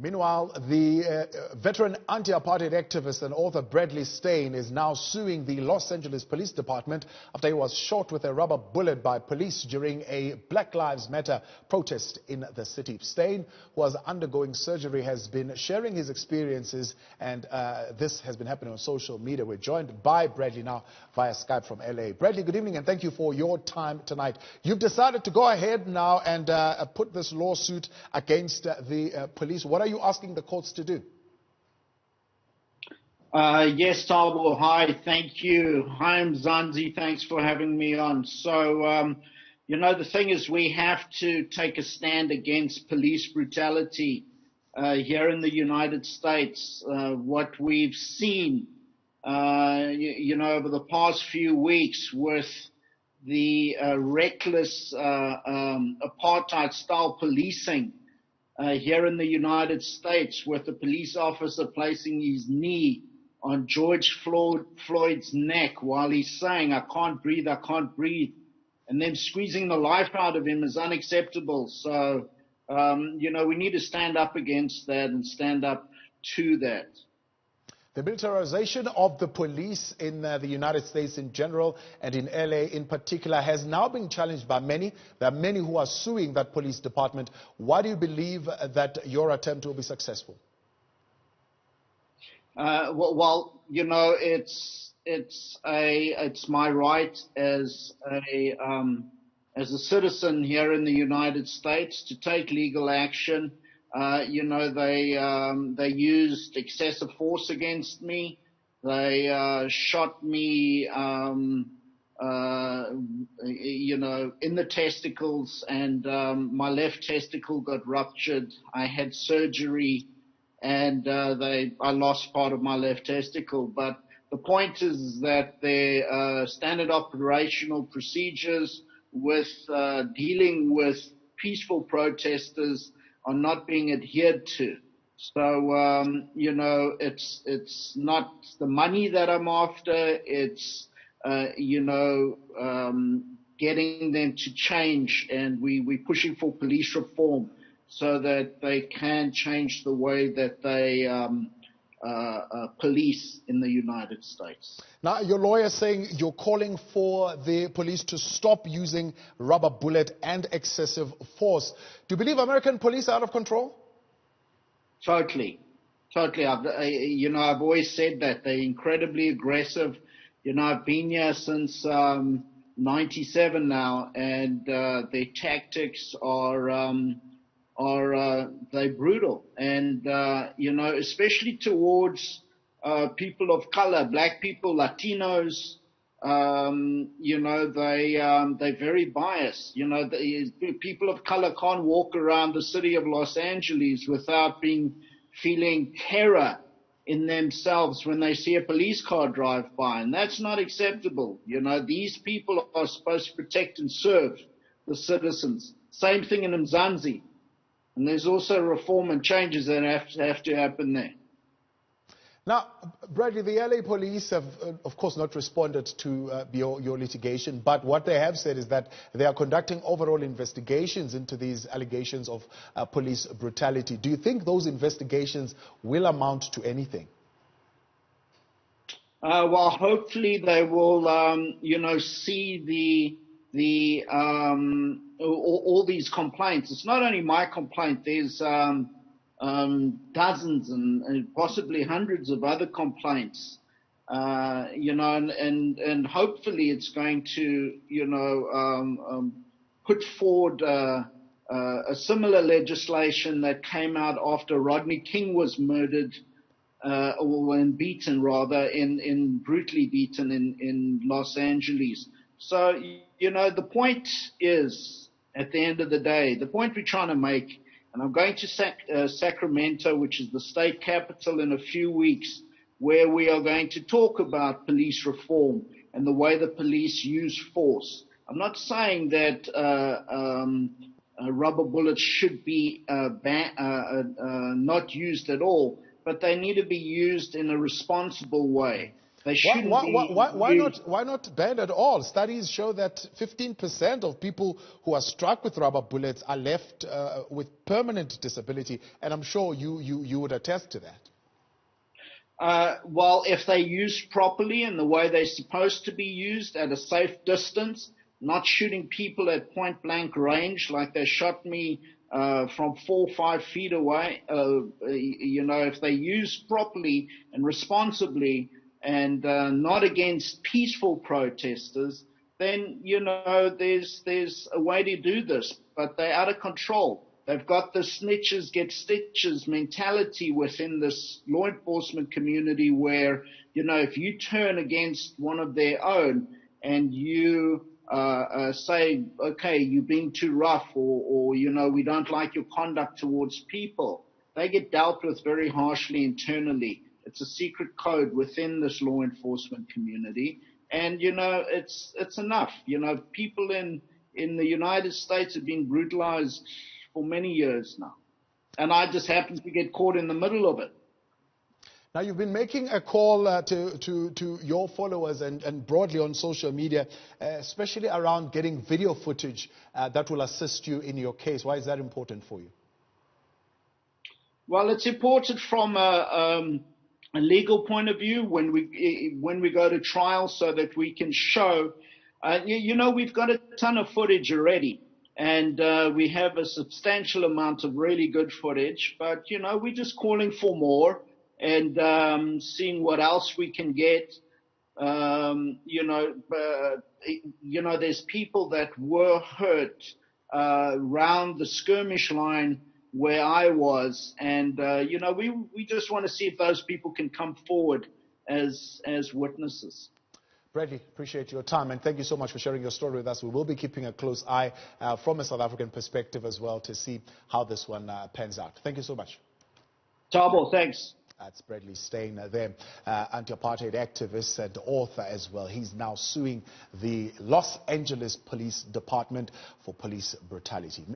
Meanwhile, the veteran anti-apartheid activist and author Bradley Steyn is now suing the Los Angeles Police Department after he was shot with a rubber bullet by police during a Black Lives Matter protest in the city. Steyn, who was undergoing surgery, has been sharing his experiences, and this has been happening on social media. We're joined by Bradley now via Skype from LA. Bradley, good evening, and thank you for your time tonight. You've decided to go ahead now and put this lawsuit against the police. What are you asking the courts to do? Yes, Thabo. Hi, thank you. Hi, Mzansi. Thanks for having me on. So, the thing is, we have to take a stand against police brutality here in the United States. What we've seen, over the past few weeks with the reckless apartheid-style policing here in the United States, with a police officer placing his knee on George Floyd's neck while he's saying, I can't breathe, and then squeezing the life out of him, is unacceptable. So, we need to stand up against that and stand up to that. The militarization of the police in the United States in general and in LA in particular has now been challenged by many. There are many who are suing that police department. Why do you believe that your attempt will be successful? It's my right as a citizen here in the United States to take legal action. They used excessive force against me. They shot me, in the testicles, and my left testicle got ruptured. I had surgery, and I lost part of my left testicle. But the point is that their standard operational procedures with dealing with peaceful protesters are not being adhered to. So, it's not the money that I'm after. It's, getting them to change, and we're pushing for police reform so that they can change the way that they police in the United States. Now, your lawyer is saying you're calling for the police to stop using rubber bullet and excessive force. Do you believe American police are out of control? Totally. I've always said that they're incredibly aggressive. I've been here since 97 now, and their tactics are they're brutal, and especially towards people of color, black people, Latinos. They're very biased. People of color can't walk around the city of Los Angeles without feeling terror in themselves when they see a police car drive by, and that's not acceptable. These people are supposed to protect and serve the citizens. Same thing in Mzansi. And there's also reform and changes that have to happen there. Now, Bradley, the LA police have, of course, not responded to your litigation, but what they have said is that they are conducting overall investigations into these allegations of police brutality. Do you think those investigations will amount to anything? Well, hopefully they will, see all these complaints. It's not only my complaint. There's dozens and possibly hundreds of other complaints. And hopefully it's going to, put forward a similar legislation that came out after Rodney King was murdered, beaten rather, brutally beaten in Los Angeles. So, the point is, at the end of the day, the point we're trying to make, and I'm going to Sacramento, which is the state capital, in a few weeks, where we are going to talk about police reform and the way the police use force. I'm not saying that rubber bullets should be not used at all, but they need to be used in a responsible way. They shouldn't be used. Why not ban at all? Studies show that 15% of people who are struck with rubber bullets are left with permanent disability, and I'm sure you would attest to that. Well, if they're used properly in the way they're supposed to be used, at a safe distance, not shooting people at point blank range like they shot me from 4 or 5 feet away, if they're used properly and responsibly and not against peaceful protesters, then, there's a way to do this, but they're out of control. They've got the snitches get stitches mentality within this law enforcement community where, if you turn against one of their own and you say, okay, you're being too rough or we don't like your conduct towards people, they get dealt with very harshly internally. It's a secret code within this law enforcement community. And, it's enough. People in the United States have been brutalized for many years now. And I just happened to get caught in the middle of it. Now, you've been making a call to your followers and broadly on social media, especially around getting video footage that will assist you in your case. Why is that important for you? Well, it's important from a legal point of view when we go to trial so that we can show, we've got a ton of footage already. And we have a substantial amount of really good footage, but, we're just calling for more and seeing what else we can get. There's people that were hurt around the skirmish line where I was, and, we just want to see if those people can come forward as witnesses. Bradley, appreciate your time, and thank you so much for sharing your story with us. We will be keeping a close eye from a South African perspective as well to see how this one pans out. Thank you so much. Thabo, thanks. That's Bradley Steyn there, anti-apartheid activist and author as well. He's now suing the Los Angeles Police Department for police brutality.